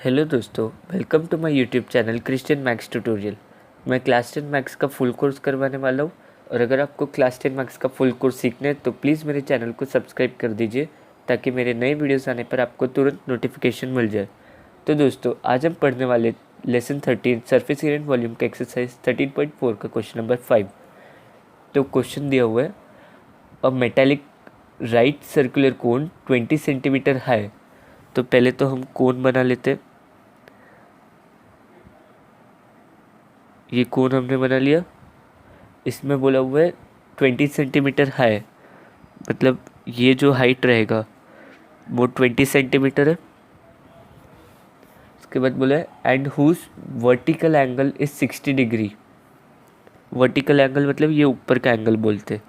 Hello दोस्तों, welcome to my YouTube channel Christian maths tutorial. मैं class 10 maths का full course करवाने वाला हूँ और अगर आपको क्लास 10 मैथ्स का फुल कोर्स सीखना है तो प्लीज़ मेरे चैनल को सब्सक्राइब कर दीजिए ताकि मेरे नए वीडियोस आने पर आपको तुरंत नोटिफिकेशन मिल जाए। तो दोस्तों, आज हम पढ़ने वाले lesson 13 surface area and volume का एक्सरसाइज 13.4 का क्वेश्चन नंबर 5। तो क्वेश्चन दिया हुआ है, अ metallic right circular cone 20 centimetre high. तो पहले तो हम कोन बना लेते हैं। ये कोन हमने बना लिया। इसमें बोला हुआ है 20 सेंटीमीटर हाई, मतलब ये जो हाइट रहेगा वो 20 सेंटीमीटर है। उसके बाद बोला है and whose vertical angle is 60 degree. Vertical angle मतलब ये ऊपर का एंगल बोलते हैं,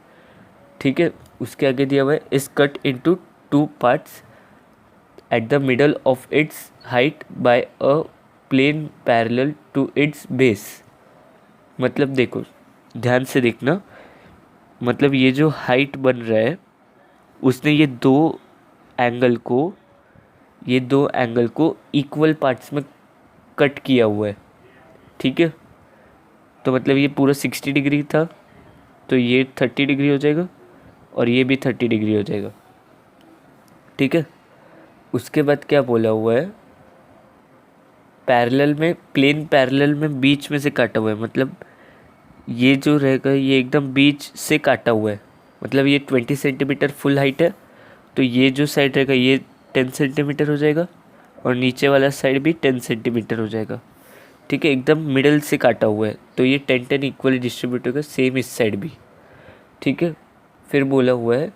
ठीक है। उसके आगे दिया हुआ है is cut into two parts at the middle of its height by a plane parallel to its base. मतलब देखो, ध्यान से देखना, मतलब ये जो हाइट बन रहा है उसने ये दो एंगल को इक्वल पार्ट्स में कट किया हुआ है, ठीक है। तो मतलब ये पूरा 60 डिग्री था तो ये 30 डिग्री हो जाएगा और ये भी 30 डिग्री हो जाएगा, ठीक है। उसके बाद क्या बोला हुआ है, प्लेन पैरेलल में बीच में से काटा हुआ है, मतलब ये जो रहेगा ये एकदम बीच से काटा हुआ है। मतलब ये 20 सेंटीमीटर फुल हाइट है तो ये जो साइड रहेगा ये 10 सेंटीमीटर हो जाएगा और नीचे वाला साइड भी 10 सेंटीमीटर हो जाएगा, ठीक है। एकदम मिडल से काटा हुआ है तो ये 10-10 इक्वली डिस्ट्रीब्यूट होगा, सेम इस साइड भी, ठीक है। फिर बोला हुआ है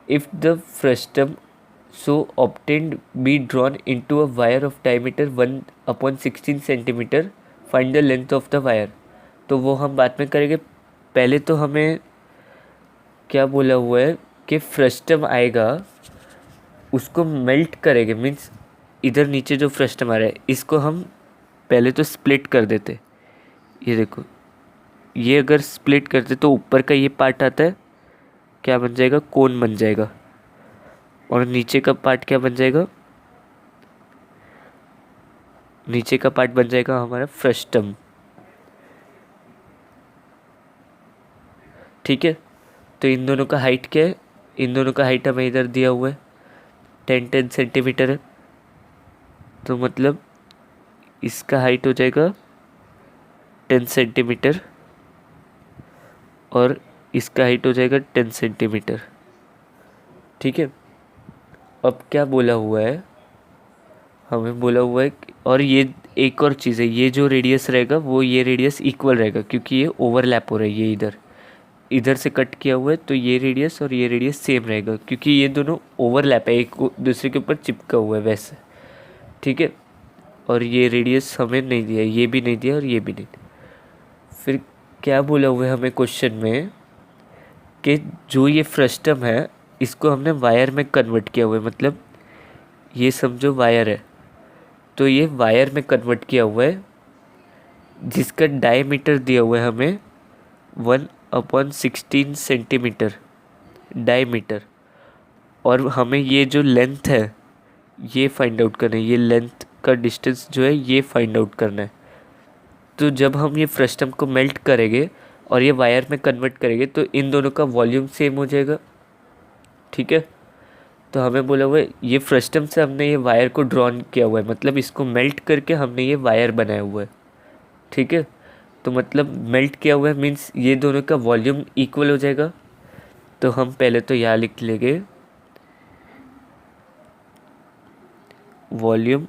if the frustum so obtained be drawn into a wire of diameter 1/16 centimetre, find the length of the wire. तो वो हम बाद में करेंगे। पहले तो हमें क्या बोला हुआ है कि फ्रस्टम आएगा उसको मेल्ट करेंगे, मीन्स इधर नीचे जो फ्रस्टम आ रहा है इसको हम पहले तो स्प्लिट कर देते। ये देखो, ये अगर स्प्लिट करते तो ऊपर का ये पार्ट आता है, क्या बन जाएगा, कोन बन जाएगा। और नीचे का पार्ट क्या बन जाएगा, नीचे का पार्ट बन जाएगा हमारा फ्रस्टम, ठीक है। तो इन दोनों का हाइट क्या है, इन दोनों का हाइट हमें इधर दिया हुआ है 10-10 सेंटीमीटर है। तो मतलब इसका हाइट हो जाएगा 10 सेंटीमीटर और इसका हाइट हो जाएगा 10 सेंटीमीटर, ठीक है। अब क्या बोला हुआ है, हमें बोला हुआ है और ये एक और चीज़ है, ये जो रेडियस रहेगा वो ये रेडियस इक्वल रहेगा क्योंकि ये ओवरलैप हो रहा है, ये इधर इधर से कट किया हुआ है तो ये रेडियस और ये रेडियस सेम रहेगा क्योंकि ये दोनों ओवरलैप है, एक दूसरे के ऊपर चिपका हुआ है वैसे, ठीक है। और ये रेडियस हमें नहीं दिया, ये भी नहीं दिया और ये भी नहीं दिया। फिर क्या बोला हुआ है हमें क्वेश्चन में कि जो ये फ्रस्टम है इसको हमने वायर में कन्वर्ट किया हुआ है, मतलब ये समझो वायर है तो ये वायर में कन्वर्ट किया हुआ है जिसका डायमीटर दिया हुआ है हमें 1/16 सेंटीमीटर डायमीटर। और हमें ये जो लेंथ है ये फाइंड आउट करना है, ये लेंथ का डिस्टेंस जो है ये फाइंड आउट करना है। तो जब हम ये फ्रस्टम को मेल्ट करेंगे और ये वायर में कन्वर्ट करेंगे तो इन दोनों का वॉल्यूम सेम हो जाएगा, ठीक है। तो हमें बोला हुआ है ये फ्रस्टम से हमने ये वायर को ड्रॉन किया हुआ है, मतलब इसको मेल्ट करके हमने ये वायर बनाया हुआ है, ठीक है। तो मतलब मेल्ट किया हुआ है मीन्स ये दोनों का वॉल्यूम इक्वल हो जाएगा। तो हम पहले तो यहाँ लिख लेंगे volume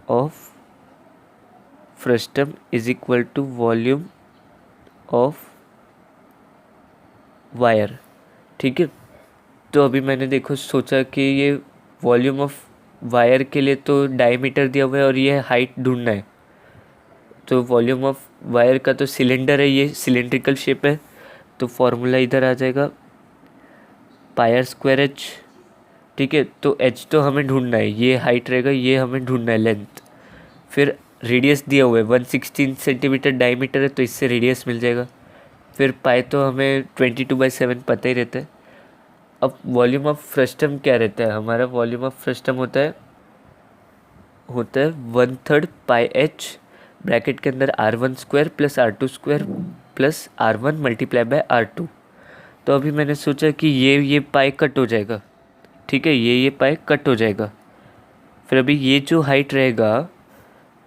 of frustum is equal to volume of wire, ठीक है। तो अभी मैंने देखो सोचा कि ये वॉल्यूम ऑफ वायर के लिए तो डायमीटर दिया हुआ है और ये हाइट ढूंढना है। तो वॉल्यूम ऑफ वायर का तो सिलेंडर है, ये सिलेंड्रिकल शेप है तो फॉर्मूला इधर आ जाएगा πr²h, ठीक है। तो h तो हमें ढूंढना है, ये हाइट रहेगा, ये हमें ढूंढना है लेंथ। फिर रेडियस दिया हुआ है 116 सेंटीमीटर डायमीटर है तो इससे रेडियस मिल जाएगा। फिर पाई तो हमें 22/7 पता ही रहता है। अब वॉल्यूम ऑफ फ्रस्टम क्या रहता है, हमारा वॉल्यूम ऑफ फ्रस्टम होता है होता है 1/3 पाई एच ब्रैकेट के अंदर r1² plus r2² plus r1 multiply by r2। तो अभी मैंने सोचा कि ये पाई कट हो जाएगा, ठीक है, ये पाई कट हो जाएगा। फिर अभी ये जो हाइट रहेगा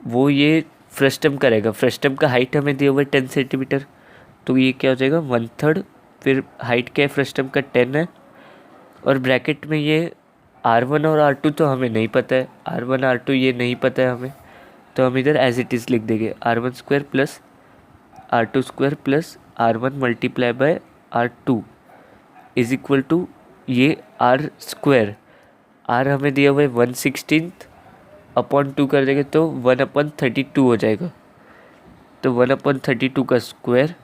वो ये फ्रस्टम का रहेगा। फ्रस्टम का हाइट हमें दिया हुआ है 10 सेंटीमीटर, तो ये क्या हो जाएगा 1/3, फिर हाइट क्या है फ्रस्टम का 10 है, और ब्रैकेट में ये r1 और r2 तो हमें नहीं पता है, r1 r2 ये नहीं पता है हमें, तो हम इधर एज इट इज़ लिख देंगे r1² plus r2² plus r1 multiply by r2 is equal to ये r²। r हमें दिया हुआ है 1/16 अपॉन 2 कर देंगे तो 1/32 हो जाएगा। तो 1/32 का स्क्वायर,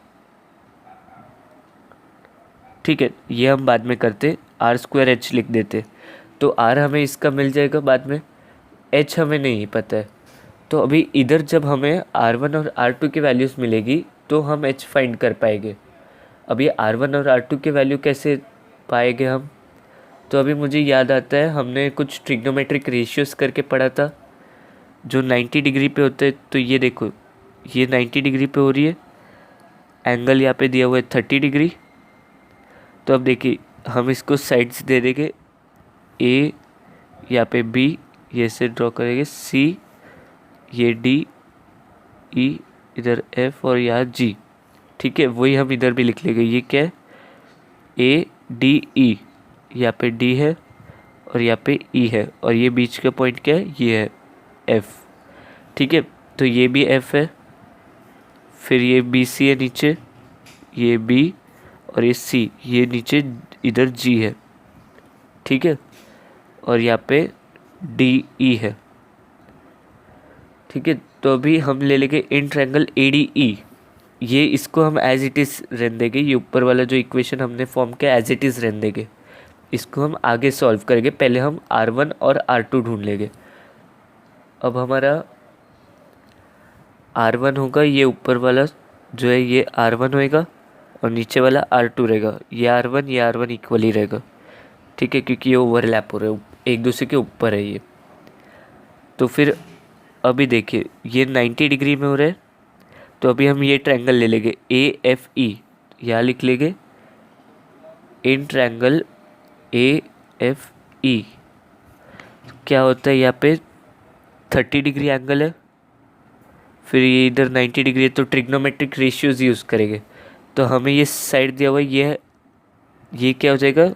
ठीक है, ये हम बाद में करते, r²h लिख देते, तो r हमें इसका मिल जाएगा बाद में, h हमें नहीं पता है। तो अभी इधर जब हमें r1 और r2 की वैल्यूज़ मिलेगी तो हम h फाइंड कर पाएंगे। अब ये r1 और r2 की वैल्यू कैसे पाएंगे हम, तो अभी मुझे याद आता है हमने कुछ ट्रिग्नोमेट्रिक रेशियोज़ करके पढ़ा था जो 90 डिग्री पे होते हैं। तो ये देखो, ये 90 डिग्री पे हो रही है, एंगल यहाँ पे दिया हुआ है 30 डिग्री। तो अब देखिए हम इसको साइड्स दे देंगे, ए यहाँ पे बी, ये से ड्रॉ करेंगे सी, ये डी, ई, इधर एफ और यहाँ जी, ठीक है, वही हम इधर भी लिख लेंगे। ये क्या है ए डी ई, यहाँ पे डी है और यहाँ पे ई है, और ये बीच का पॉइंट क्या है, ये है एफ, ठीक है। तो ये भी एफ है, फिर ये बी सी है नीचे, ये बी और ये सी, ये नीचे इधर जी है, ठीक है, और यहाँ पे डी ई है, ठीक है। तो अभी हम ले लेंगे in triangle A D E, ये इसको हम एज इट इज़ रहने देंगे, ये ऊपर वाला जो इक्वेशन हमने फॉर्म किया एज इट इज़ रहने देंगे, इसको हम आगे सॉल्व करेंगे। पहले हम r1 और r2 ढूंढ लेंगे। अब हमारा r1 होगा, ये ऊपर वाला जो है ये r1 होएगा और नीचे वाला r2 रहेगा। ये r1 इक्वल ही रहेगा, ठीक है, क्योंकि ये ओवरलैप हो रहा है, एक दूसरे के ऊपर है ये। तो फिर अभी देखिए ये 90 डिग्री में हो रहा है, तो अभी हम ये ट्रायंगल ले लेंगे ए एफ ई, यहाँ लिख लेंगे in triangle A F E. क्या होता है यहाँ पे 30 डिग्री एंगल है, फिर ये इधर 90 डिग्री है, तो ट्रिग्नोमेट्रिक रेशियोज यूज़ करेंगे। तो हमें ये साइड दिया हुआ है, ये क्या हो जाएगा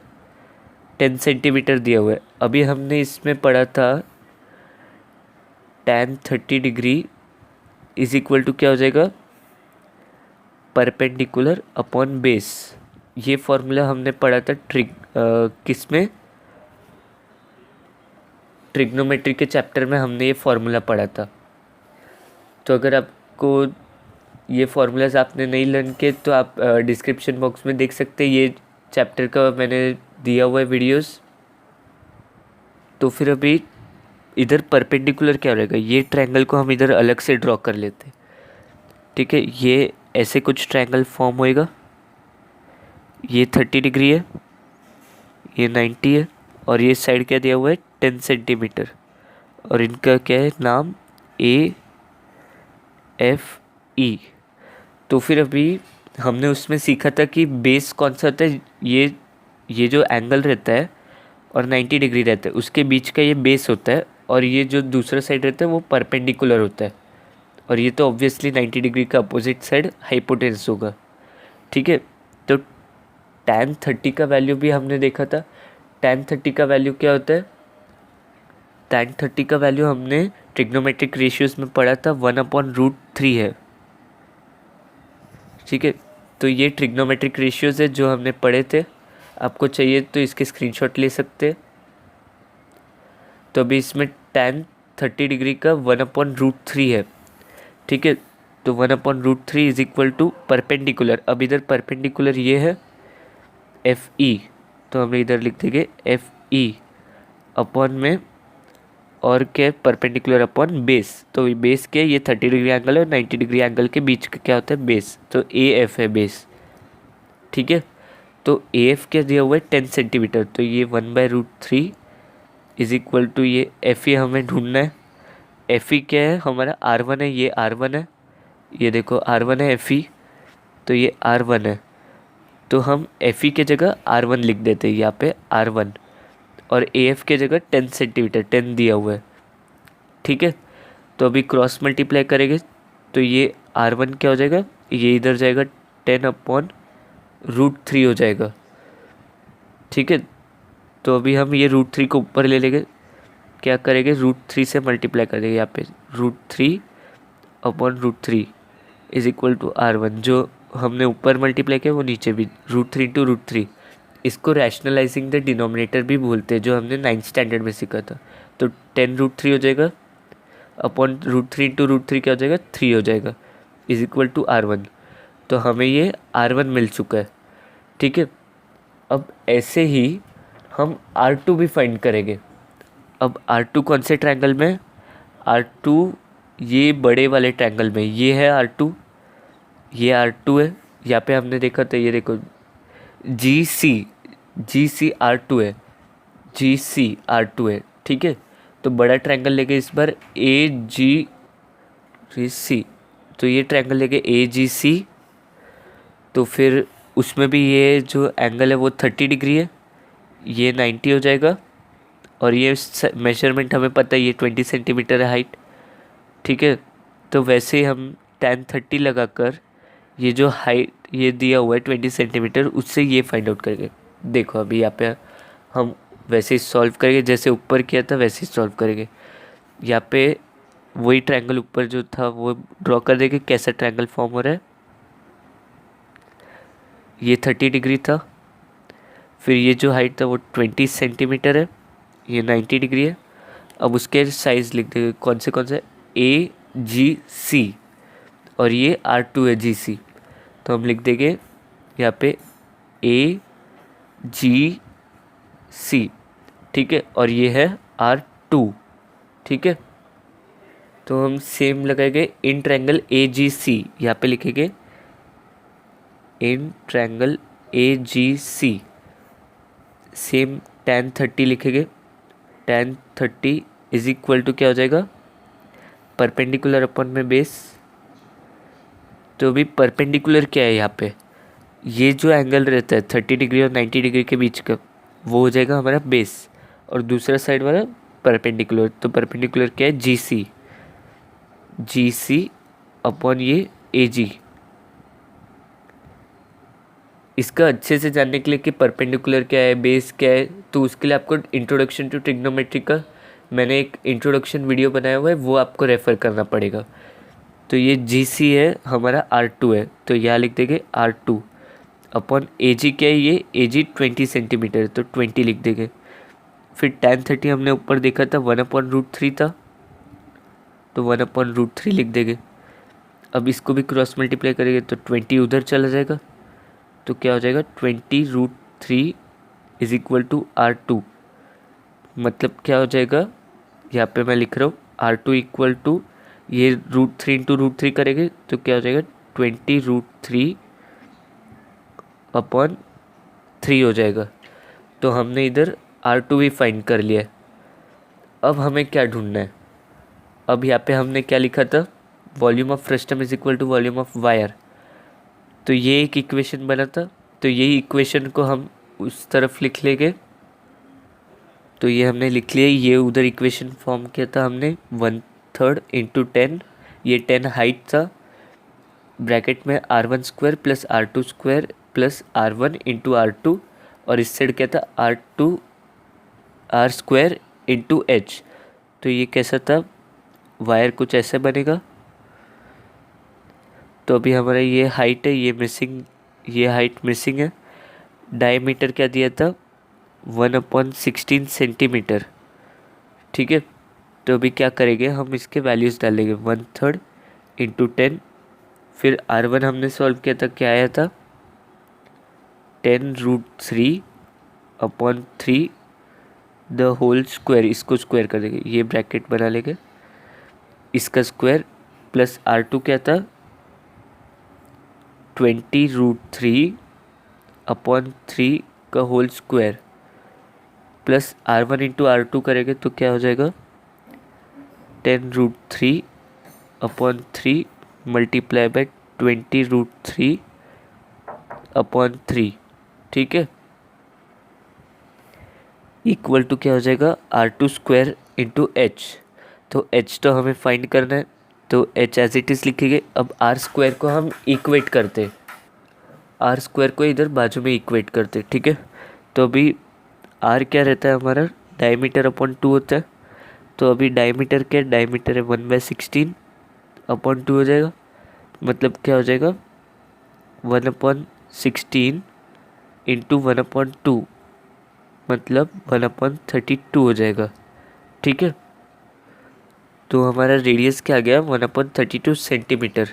10 सेंटीमीटर दिया हुआ है। अभी हमने इसमें पढ़ा था tan 30 degree is equal to क्या हो जाएगा परपेंडिकुलर अपॉन बेस। ये फॉर्मूला हमने पढ़ा था किस में, ट्रिग्नोमेट्री के चैप्टर में हमने ये फॉर्मूला पढ़ा था। तो अगर आपको ये फार्मूलाज आपने नहीं लर्न किए तो आप डिस्क्रिप्शन बॉक्स में देख सकते हैं, ये चैप्टर का मैंने दिया हुआ है वीडियोस। तो फिर अभी इधर परपेंडिकुलर क्या रहेगा, ये ट्रायंगल को हम इधर अलग से ड्रॉ कर लेते हैं, ठीक है। ये ऐसे कुछ ट्रायंगल फॉर्म होएगा, ये 30 डिग्री है, ये 90 है, और ये साइड क्या दिया हुआ है 10 सेंटीमीटर, और इनका क्या है नाम ए एफ ई। तो फिर अभी हमने उसमें सीखा था कि बेस कौन सा होता है, ये जो एंगल रहता है और 90 डिग्री रहता है उसके बीच का ये बेस होता है, और ये जो दूसरा साइड रहता है वो परपेंडिकुलर होता है, और ये तो ऑब्वियसली 90 डिग्री का अपोजिट साइड हाइपोटेनस होगा, ठीक है। तो tan 30 का वैल्यू भी हमने देखा था, tan 30 का वैल्यू क्या होता है, tan 30 का वैल्यू हमने ट्रिग्नोमेट्रिक रेशियोज में पढ़ा था 1/√3 है, ठीक है। तो ये ट्रिग्नोमेट्रिक रेशियोज है जो हमने पढ़े थे, आपको चाहिए तो इसके स्क्रीनशॉट ले सकते हैं। तो अभी इसमें tan 30 डिग्री का 1/√3 है, ठीक है। तो 1/√3 इज इक्वल टू परपेंडिकुलर, अब इधर परपेंडिकुलर ये है एफ ई, तो हम इधर लिख देंगे एफ ई अपॉन में और क्या परपेंडिकुलर अपॉन बेस। तो बेस क्या है, ये 30 डिग्री एंगल है और 90 डिग्री एंगल के बीच का क्या होता है बेस, तो ए एफ है बेस, ठीक है। तो ए एफ क्या दिया हुआ है 10 सेंटीमीटर, तो ये 1/√3 इज इक्वल टू ये एफ ए हमें ढूंढना है, एफ ई क्या है हमारा, R1 है, ये R1 है, ये देखो R1 है एफ ई, तो ये R1 है, तो हम एफ ई के जगह R1 लिख देते हैं यहाँ पे R1, और ए एफ के जगह 10 सेंटीमीटर 10 दिया हुआ है। ठीक है, तो अभी क्रॉस मल्टीप्लाई करेंगे तो ये R1 क्या हो जाएगा, ये इधर जाएगा 10/√3 हो जाएगा। ठीक है, तो अभी हम ये √3 को ऊपर ले लेंगे, क्या करेंगे √3 से मल्टीप्लाई कर देंगे यहाँ पे, √3/√3 इज इक्वल टू R1, जो हमने ऊपर मल्टीप्लाई किया वो नीचे भी √3 × √3। इसको रैशनलाइजिंग द डिनोमिनेटर भी बोलते हैं, जो हमने 9th स्टैंडर्ड में सीखा था। तो 10√3 हो जाएगा अपॉन √3 × √3 क्या हो जाएगा, 3 हो जाएगा, इज इक्वल टू R1। तो हमें ये R1 मिल चुका है। ठीक है, अब ऐसे ही हम R2 भी फाइंड करेंगे। अब R2 कौन से ट्रायंगल में, R2 ये बड़े वाले ट्रायंगल में, ये है R2, ये R2 है, यहाँ पे हमने देखा था, ये देखो जी सी R2 है, GC R2 है। ठीक है, तो बड़ा ट्रायंगल लेके इस बार AGC, तो ये ट्रायंगल लेके AGC, तो फिर उसमें भी ये जो एंगल है वो 30 डिग्री है, ये 90 हो जाएगा, और ये मेजरमेंट हमें पता है ये 20 सेंटीमीटर है हाइट। ठीक है, तो वैसे हम tan 30 लगाकर ये जो हाइट ये दिया हुआ है 20 सेंटीमीटर, उससे ये फाइंड आउट करेंगे। देखो अभी यहाँ पे हम वैसे ही सॉल्व करेंगे, जैसे ऊपर किया था वैसे ही सॉल्व करेंगे। यहाँ पे वही ट्रायंगल ऊपर जो था वो ड्रॉ कर देंगे, कैसा ट्रायंगल फॉर्म हो रहा है। ये 30 डिग्री था, फिर ये जो हाइट था वो 20 सेंटीमीटर है, ये 90 डिग्री है। अब उसके साइज लिख देंगे कौन से AGC, और ये R2 है GC, तो हम लिख देंगे यहाँ पे AGC। ठीक है, और ये है R2। ठीक है, तो हम सेम लगाएंगे इन ट्रायंगल AGC, यहाँ पे लिखेंगे in triangle AGC, same tan 30 लिखेंगे, tan 30 इज इक्वल टू क्या हो जाएगा, परपेंडिकुलर अपॉन में बेस। तो अभी परपेंडिकुलर क्या है यहाँ पे, ये जो एंगल रहता है 30 डिग्री और 90 डिग्री के बीच का, वो हो जाएगा हमारा बेस, और दूसरा साइड वाला परपेंडिकुलर। तो परपेंडिकुलर क्या है, GC अपॉन ये AG। इसका अच्छे से जानने के लिए कि परपेंडिकुलर क्या है, बेस क्या है, तो उसके लिए आपको इंट्रोडक्शन टू ट्रिग्नोमेट्री का मैंने एक इंट्रोडक्शन वीडियो बनाया हुआ है, वो आपको रेफ़र करना पड़ेगा। तो ये GC है हमारा R2 है, तो यहाँ लिख देंगे R2 अपॉन AG क्या है, ये AG 20 सेंटीमीटर, तो 20 लिख देंगे। फिर tan 30 हमने ऊपर देखा था 1/√3 था, तो 1/√3 लिख देंगे। अब इसको भी क्रॉस मल्टीप्लाई करेंगे तो 20 उधर चला जाएगा, तो क्या हो जाएगा 20√3 इज इक्वल टू R2। मतलब क्या हो जाएगा, यहाँ पे मैं लिख रहा हूँ R2 इक्वल टू ये √3 × √3 करेंगे तो क्या हो जाएगा 20√3/3 हो जाएगा। तो हमने इधर R2 भी फाइंड कर लिया है। अब हमें क्या ढूंढना है, अब यहाँ पे हमने क्या लिखा था, volume of frustum is equal to volume of wire. तो ये एक इक्वेशन बना था, तो यही इक्वेशन को हम उस तरफ लिख लेंगे। तो ये हमने लिख लिया, ये उधर इक्वेशन फॉर्म किया था हमने 1/3 × 10, ये 10 हाइट था, ब्रैकेट में R1² + R2² + R1 × R2, और इस साइड क्या था R2 R² × H। तो ये कैसा था, वायर कुछ ऐसे बनेगा। तो अभी हमारा ये हाइट है, ये मिसिंग, ये हाइट मिसिंग है। डायमीटर क्या दिया था 1/16 सेंटीमीटर। ठीक है, तो अभी क्या करेंगे, हम इसके वैल्यूज़ डालेंगे 1/3 × 10, फिर R1 हमने सॉल्व किया था, क्या आया था 10√3/3 द होल स्क्वायर, इसको स्क्वायर कर देंगे, ये ब्रैकेट बना लेंगे, इसका स्क्वायर प्लस R2 क्या था 20√3/3 का whole square, plus R1 × R2 करेंगे तो क्या हो जाएगा 10√3/3 मल्टीप्लाई बाय 20√3/3, ठीक है, इक्वल टू क्या हो जाएगा, R2² इंटू एच। तो एच तो हमें फाइंड करना है, तो एच एज इट इज़ लिखेंगे। अब R² को हम इक्वेट करते, R² को इधर बाजू में इक्वेट करते, ठीक है। तो अभी R क्या रहता है हमारा, डायमीटर अपॉन 2 होता है। तो अभी डायमीटर क्या, डायमीटर है 1/16/2 हो जाएगा। मतलब क्या हो जाएगा, 1/16 इंटू 1/2, मतलब 1/32 हो जाएगा, ठीक है। तो हमारा रेडियस क्या आ गया, 1/32 सेंटीमीटर।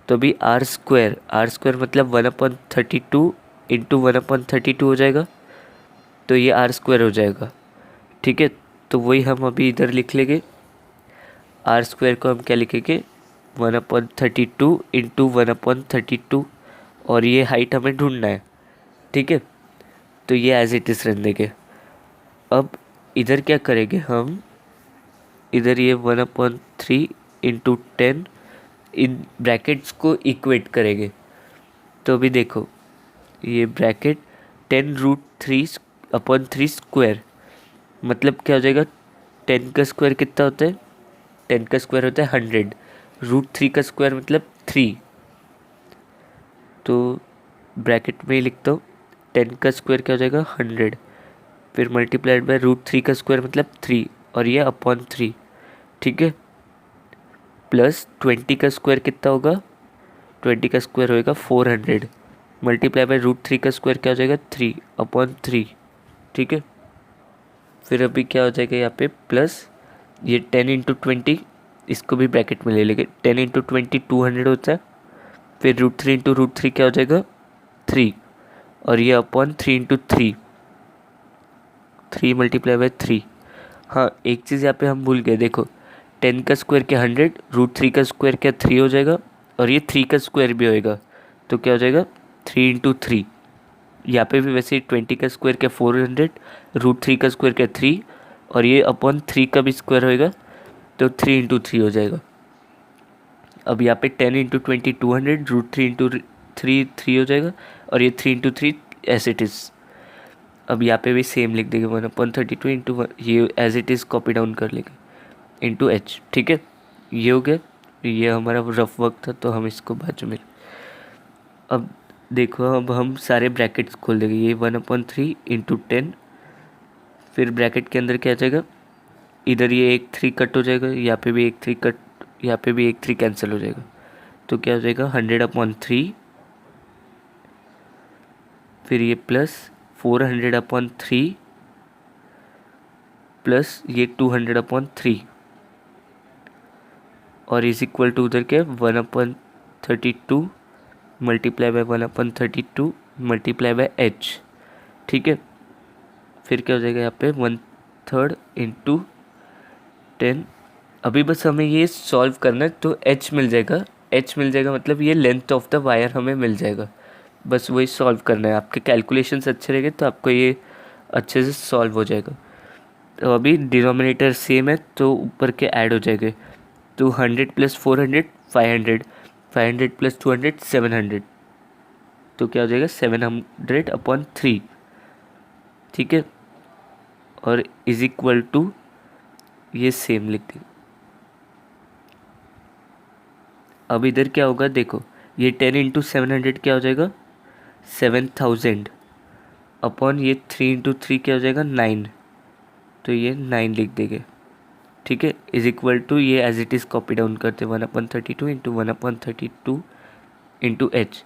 तो अभी आर स्क्वायर मतलब 1/32 इंटू 1/32 हो जाएगा। तो ये R² हो जाएगा, ठीक है। तो वही हम अभी इधर लिख लेंगे, R² को हम क्या लिखेंगे, 1/32 इंटू 1/32, और ये हाइट हमें ढूंढना है, ठीक है। तो ये एज इट इज़ रहने देंगे। अब इधर क्या करेंगे हम, इधर ये 1/3 इंटू 10, इन ब्रैकेट्स को इक्वेट करेंगे। तो अभी देखो, ये ब्रैकेट 10√3/3 स्क्वायर, मतलब क्या हो जाएगा, 10 का स्क्वायर कितना होता है, 10 का स्क्वायर होता है 100, √3 का स्क्वायर मतलब 3। तो ब्रैकेट में ही लिखता हूँ, 10 का स्क्वायर क्या हो जाएगा 100, फिर मल्टीप्लाइड बाय √3 का स्क्वायर मतलब 3, और ये अपॉन 3, ठीक है। प्लस 20 का स्क्वायर कितना होगा, 20 का स्क्वायर होएगा 400, मल्टीप्लाई बाय √3 का स्क्वायर क्या हो जाएगा 3/3, ठीक है। फिर अभी क्या हो जाएगा यहाँ पे, प्लस ये 10 इंटू 20, इसको भी ब्रैकेट में ले लेंगे, 10 इंटू 20 200 होता है। फिर √3 इंटू √3 क्या हो जाएगा 3, और ये अपॉन 3 इंटू 3, 3 मल्टीप्लाई बाय 3। हाँ, एक चीज़ यहाँ पे हम भूल गए, देखो 10 का स्क्वायर क्या 100, √3 का स्क्वायर क्या 3 हो जाएगा, और ये 3 का स्क्वायर भी होएगा। तो क्या हो जाएगा 3 इंटू 3, यहाँ पे भी वैसे ही 20 का स्क्वायर क्या 400, √3 का स्क्वायर क्या 3, और ये अपॉन 3 का भी स्क्वायर होएगा, तो 3 इंटू 3 हो जाएगा। अब यहाँ पे 10 इंटू 20 200, √3 इंटू 3 3 हो जाएगा, और ये 3 इंटू 3 एज इट इज़। अब यहाँ पे भी सेम लिख देंगे, 1/32 इंटू, ये as it is copy down कर लेंगे, इंटू एच, ठीक है। ये हो गया, ये हमारा रफ वर्क था, तो हम इसको बाजू में, अब देखो, अब हम सारे ब्रैकेट्स खोल देंगे, ये 1/3 इंटू 10, फिर ब्रैकेट के अंदर क्या आ जाएगा, इधर ये एक 3 कट हो जाएगा, यहाँ पे भी एक 3 कट, यहाँ पे भी एक 3 कैंसिल हो जाएगा। तो क्या हो जाएगा 100/3, फिर ये प्लस 400/3, प्लस ये 200/3, और इज इक्वल टू उधर क्या 1/32 multiply by 1/32 multiply by H, ठीक है। फिर क्या हो जाएगा यहाँ पे 1/3 इंटू 10। अभी बस हमें ये सॉल्व करना है, तो एच मिल जाएगा, एच मिल जाएगा मतलब ये लेंथ ऑफ द वायर हमें मिल जाएगा। बस वही सॉल्व करना है, आपके कैलकुलेशंस अच्छे रहेंगे तो आपको ये अच्छे से सॉल्व हो जाएगा। तो अभी डिनोमिनेटर सेम है, तो ऊपर के ऐड हो जाएंगे। तो 100 प्लस 400 500, 500 प्लस 200 700, तो क्या हो जाएगा 700/3, ठीक है। और इज इक्वल टू, ये सेम लिख देंगे। अब इधर क्या होगा देखो, ये 10 इंटू 700 क्या हो जाएगा 7000, अपॉन ये 3 इंटू 3 क्या हो जाएगा 9, तो ये 9 लिख देंगे, ठीक है। इज इक्वल टू, ये as it is copy down करते 1/32 इंटू 1/32 इंटू एच।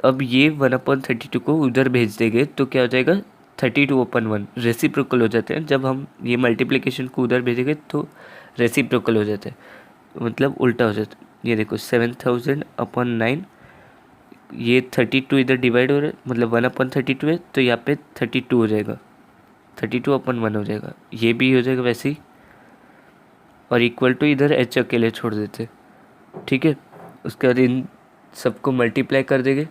अब ये 1/32 को उधर भेज देंगे, तो क्या हो जाएगा 32/1, रेसिप्रोकल हो जाते हैं। जब हम ये मल्टीप्लिकेशन को उधर भेजेंगे तो रेसिप्रोकल हो जाते हैं, मतलब उल्टा हो जाता है। ये देखो 7000/9, ये 32 इधर डिवाइड हो रहा है, मतलब 1/32 है, तो यहाँ पे 32 हो जाएगा, 32/1 हो जाएगा, ये भी हो जाएगा वैसे ही। और इक्वल टू इधर एच अकेले छोड़ देते, ठीक है। उसके बाद इन सबको मल्टीप्लाई कर देंगे,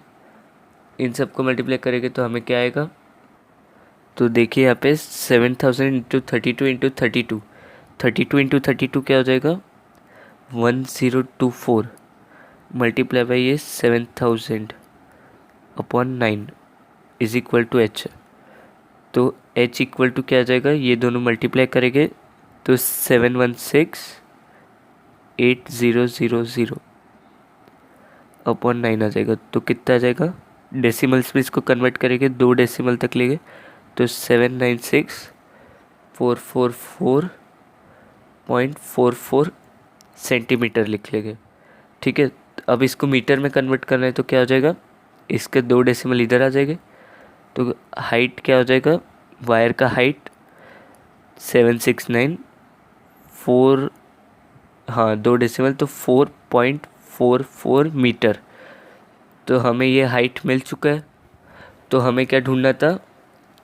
इन सबको मल्टीप्लाई करेंगे तो हमें क्या आएगा, तो देखिए यहाँ पे 7000 इंटू 32 इंटू 32, 32 इंटू 32 क्या हो जाएगा 1024 मल्टीप्लाई बाई ये 7000 upon 9 is equal to h. तो h इक्वल टू क्या आ जाएगा, ये दोनों मल्टीप्लाई करेंगे तो 716800 अपॉन 9 आ जाएगा। तो कितना आ जाएगा, डेसिमल्स में इसको कन्वर्ट करेंगे, 2 डेसिमल तक लेंगे तो 796444.44 सेंटीमीटर लिख लेंगे। ठीक है, अब इसको मीटर में कन्वर्ट करना है तो क्या हो जाएगा, इसके 2 डेसिमल इधर आ जाएंगे तो हाइट क्या हो जाएगा, वायर का हाइट 7694, हाँ 2 डेसिमल तो 4.44 मीटर। तो हमें ये हाइट मिल चुका है। तो हमें क्या ढूंढना था,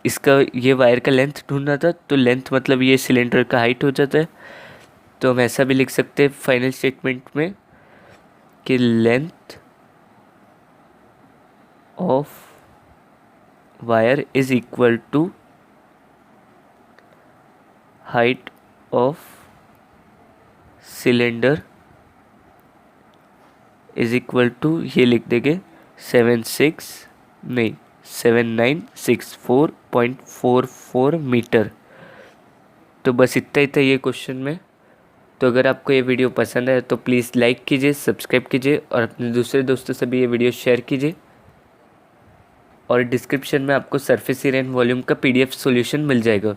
इसका ये वायर का लेंथ ढूंढना था। तो लेंथ मतलब ये सिलेंडर का हाइट हो जाता है। तो हम ऐसा भी लिख सकते हैं फाइनल स्टेटमेंट में कि length of wire is equal to height of cylinder is equal to, ये लिख देंगे 7964.44 मीटर। तो बस इतना ही था ये क्वेश्चन में। तो अगर आपको ये वीडियो पसंद है तो प्लीज़ लाइक कीजिए, सब्सक्राइब कीजिए और अपने दूसरे दोस्तों से भी ये वीडियो शेयर कीजिए। और डिस्क्रिप्शन में आपको सरफेस एरिया एंड वॉल्यूम का PDF सॉल्यूशन मिल जाएगा।